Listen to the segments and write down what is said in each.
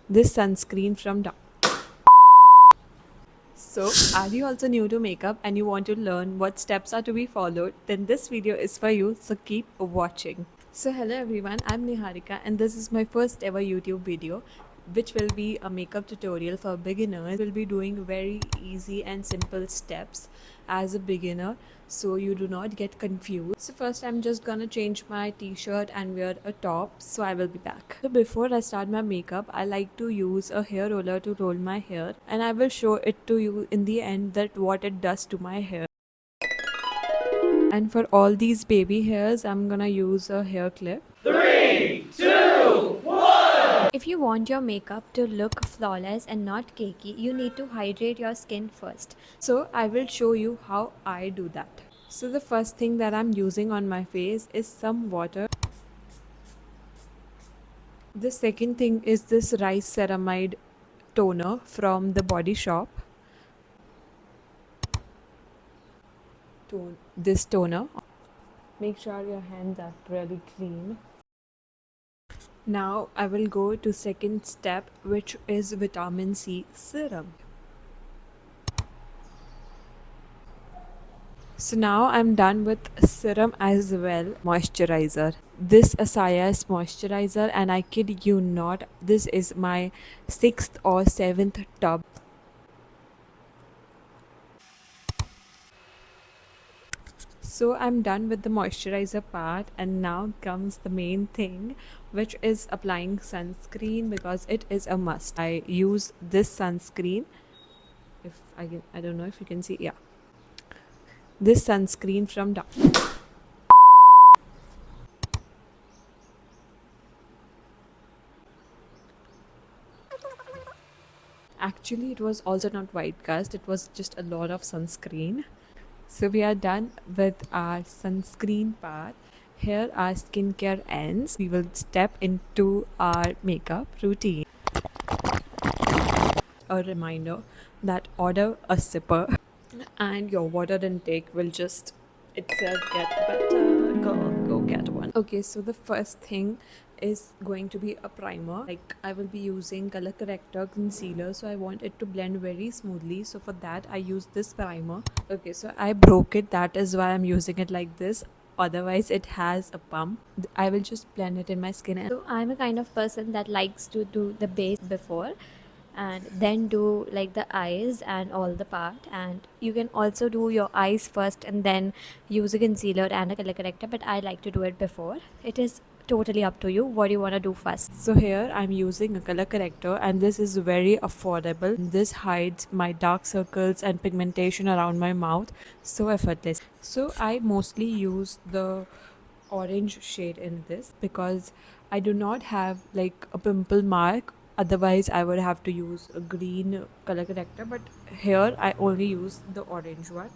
this sunscreen from Dove. So, are you also new to makeup and you want to learn what steps are to be followed? Then this video is for you, so keep watching. So, hello everyone, I'm Niharika and this is my first ever YouTube video, which will be a makeup tutorial for beginners. We'll be doing very easy and simple steps as a beginner so you do not get confused. So first I'm just gonna change my t-shirt and wear a top, so I will be back. So before I start my makeup, I like to use a hair roller to roll my hair, and I will show it to you in the end that what it does to my hair. And for all these baby hairs, I'm gonna use a hair clip. If you want your makeup to look flawless and not cakey, you need to hydrate your skin first. So I will show you how I do that. So the first thing that I'm using on my face is some water. The second thing is this rice ceramide toner from the Body Shop. This toner. Make sure your hands are really clean. Now I will go to second step, which is vitamin C serum. So now I'm done with serum as well, moisturizer. This Asaia's moisturizer, and I kid you not, this is my 6th or 7th tub. So I'm done with the moisturizer part, and now comes the main thing, which is applying sunscreen because it is a must. I use this sunscreen. If I don't know if you can see, yeah. This sunscreen from Dove. Actually, it was also not white cast, it was just a lot of sunscreen. So we are done with our sunscreen part. Here our skincare ends. We will step into our makeup routine. A reminder that order a sipper and your water intake will just itself get better. Go get one. Okay, so the first thing is going to be a primer. Like, I will be using color corrector concealer, so I want it to blend very smoothly. So for that I use this primer. Okay, so I broke it, that is why I'm using it like this. Otherwise it has a bump. I will just blend it in my skin. So I'm a kind of person that likes to do the base before and then do like the eyes and all the part, and you can also do your eyes first and then use a concealer and a color corrector, but I like to do it before. It is totally up to you what you want to do first. So here I'm using a color corrector, and this is very affordable. This hides my dark circles and pigmentation around my mouth so effortless. So I mostly use the orange shade in this because I do not have like a pimple mark. Otherwise I would have to use a green color corrector, but here I only use the orange one.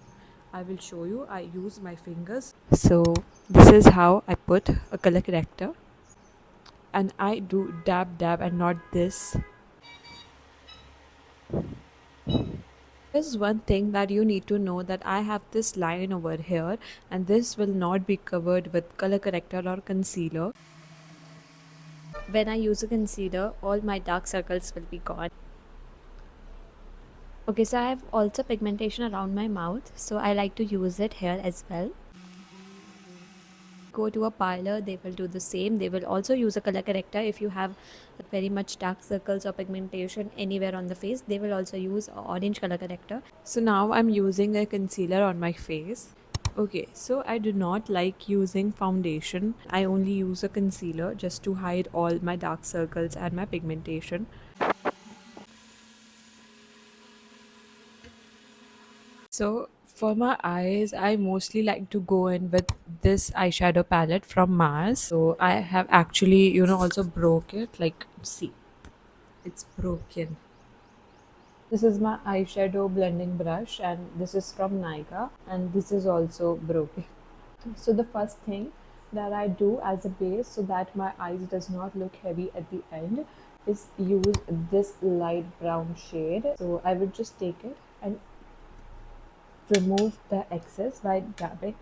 I will show you. I use my fingers. So this is how I put a color corrector, and I do dab and not this. There's one thing that you need to know, that I have this line over here, and this will not be covered with color corrector or concealer. When I use a concealer, all my dark circles will be gone. Okay, so I have also pigmentation around my mouth, so I like to use it here as well. Go to a parlor, they will do the same. They will also use a color corrector. If you have very much dark circles or pigmentation anywhere on the face, they will also use a orange color corrector. So now I'm using a concealer on my face. Okay, so I do not like using foundation. I only use a concealer just to hide all my dark circles and my pigmentation. So for my eyes, I mostly like to go in with this eyeshadow palette from Mars. So I have actually, also broke it. Like, see, it's broken. This is my eyeshadow blending brush, and this is from Nykaa, and this is also broken. So the first thing that I do as a base, so that my eyes does not look heavy at the end, is use this light brown shade. So I would just take it and remove the excess by dabbing.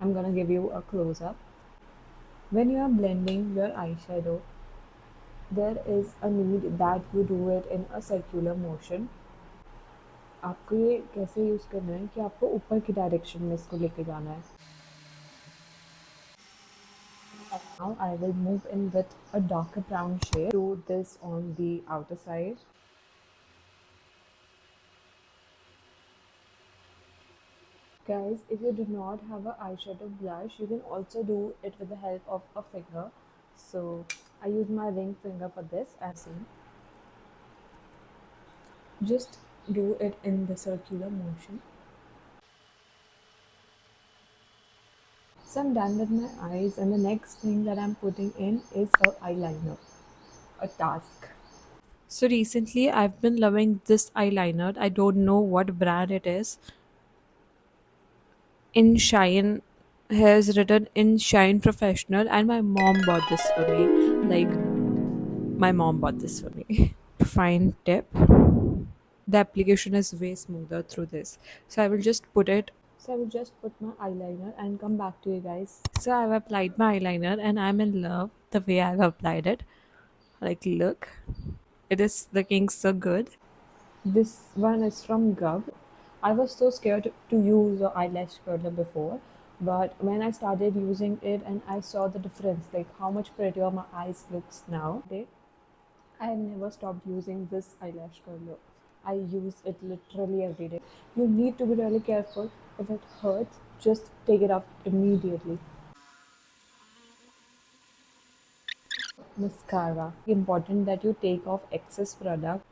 I'm gonna give you a close up. When you are blending your eyeshadow, there is a need that you do it in a circular motion. आपको ये कैसे use करना है कि आपको ऊपर की direction में इसको लेके जाना है. Now I will move in with a darker brown shade. Do this on the outer side. Guys, if you do not have a eyeshadow blush, you can also do it with the help of a finger. So I use my ring finger for this and see. Just do it in the circular motion. So I'm done with my eyes, and the next thing that I'm putting in is a eyeliner, a task. So recently I've been loving this eyeliner. I don't know what brand it is. In Shine has written in Shine Professional, and my mom bought this for me. Like, my mom bought this for me. Fine tip, the application is way smoother through this. So I will just put it. So I will just put my eyeliner and come back to you guys. So I've applied my eyeliner and I'm in love the way I've applied it. Like, look, it is looking so good. This one is from Gov. I was so scared to use the eyelash curler before, but when I started using it and I saw the difference, like how much prettier my eyes looks now. I have never stopped using this eyelash curler. I use it literally every day. You need to be really careful. If it hurts, just take it off immediately. Mascara. Important that you take off excess product.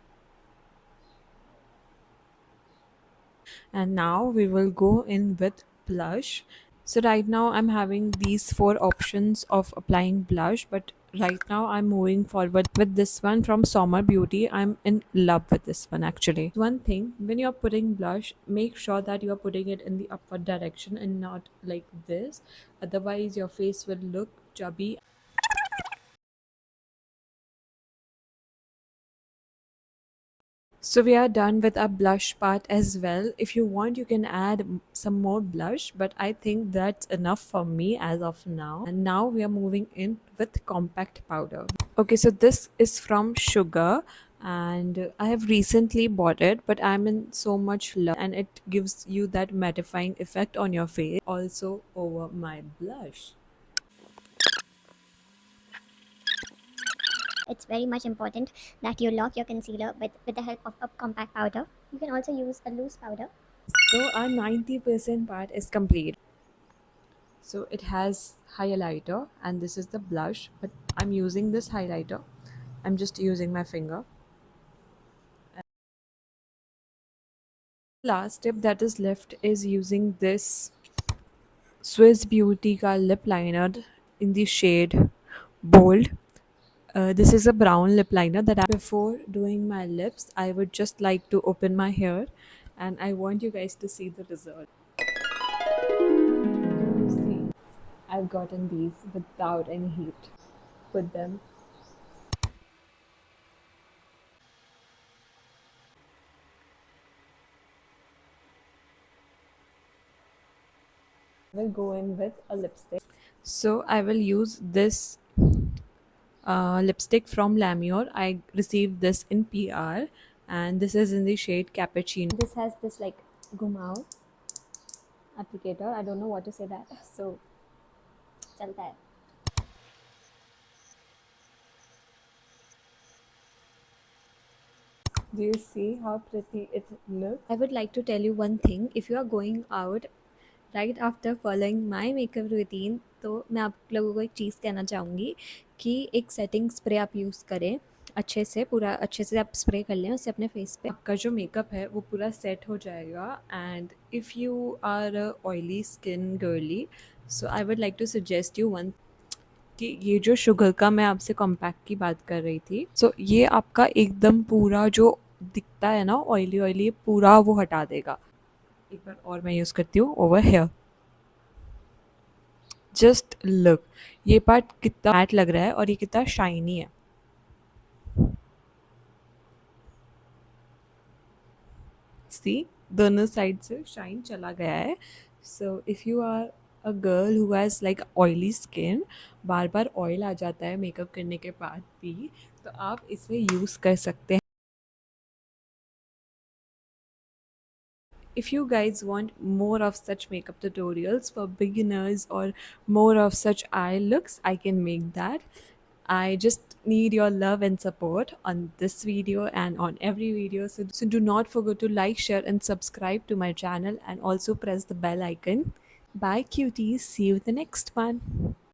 And now we will go in with blush. So right now I'm having these four options of applying blush, but right now I'm moving forward with this one from Sommer Beauty. I'm in love with this one actually. One thing, when you're putting blush, make sure that you're putting it in the upward direction and not like this. Otherwise your face will look chubby. So we are done with our blush part as well. If you want, you can add some more blush, but I think that's enough for me as of now. And now we are moving in with compact powder. Okay, so this is from Sugar, and I have recently bought it, but I'm in so much love, and it gives you that mattifying effect on your face, also over my blush. It's very much important that you lock your concealer with the help of a compact powder. You can also use a loose powder. So our 90% part is complete. So it has highlighter and this is the blush, but I'm using this highlighter. I'm just using my finger. Last tip that is left is using this Swiss Beauty ka lip liner in the shade Bold. This is a brown lip liner that before doing my lips, I would just like to open my hair and I want you guys to see the result. You see, I've gotten these without any heat. Put them. I will go in with a lipstick. So I will use this lipstick from Lamior. I received this in PR and this is in the shade Cappuccino. This has this like gumao applicator. I don't know what to say that. So चलता है. Do you see how pretty it looks? I would like to tell you one thing. If you are going out right after following my makeup routine, तो मैं आप लोगों को एक चीज़ कहना चाहूँगी कि एक सेटिंग स्प्रे आप यूज़ करें अच्छे से, पूरा अच्छे से आप स्प्रे कर लें उससे अपने फेस पे. आपका जो मेकअप है वो पूरा सेट हो जाएगा. And if you are oily skin girly, so I would like to suggest you one कि ये जो शुगर का मैं आपसे कॉम्पैक्ट की बात कर रही थी, सो ये आपका एकदम पूरा जो दिखता है ना ऑयली ऑयली, पूरा वो हटा देगा. एक बार और मैं यूज़ करती हूँ ओवर हेयर. जस्ट लुक, ये पार्ट कितना मैट लग रहा है और ये कितना शाइनी है. सी, दोनों साइड से शाइन चला गया है. So if you are a girl who has like oily skin, बार बार ऑयल आ जाता है मेकअप करने के बाद भी, तो आप इसे यूज़ कर सकते हैं. If you guys want more of such makeup tutorials for beginners or more of such eye looks, I can make that. I just need your love and support on this video and on every video. So do not forget to like, share, and subscribe to my channel, and also press the bell icon. Bye, cuties. See you in the next one.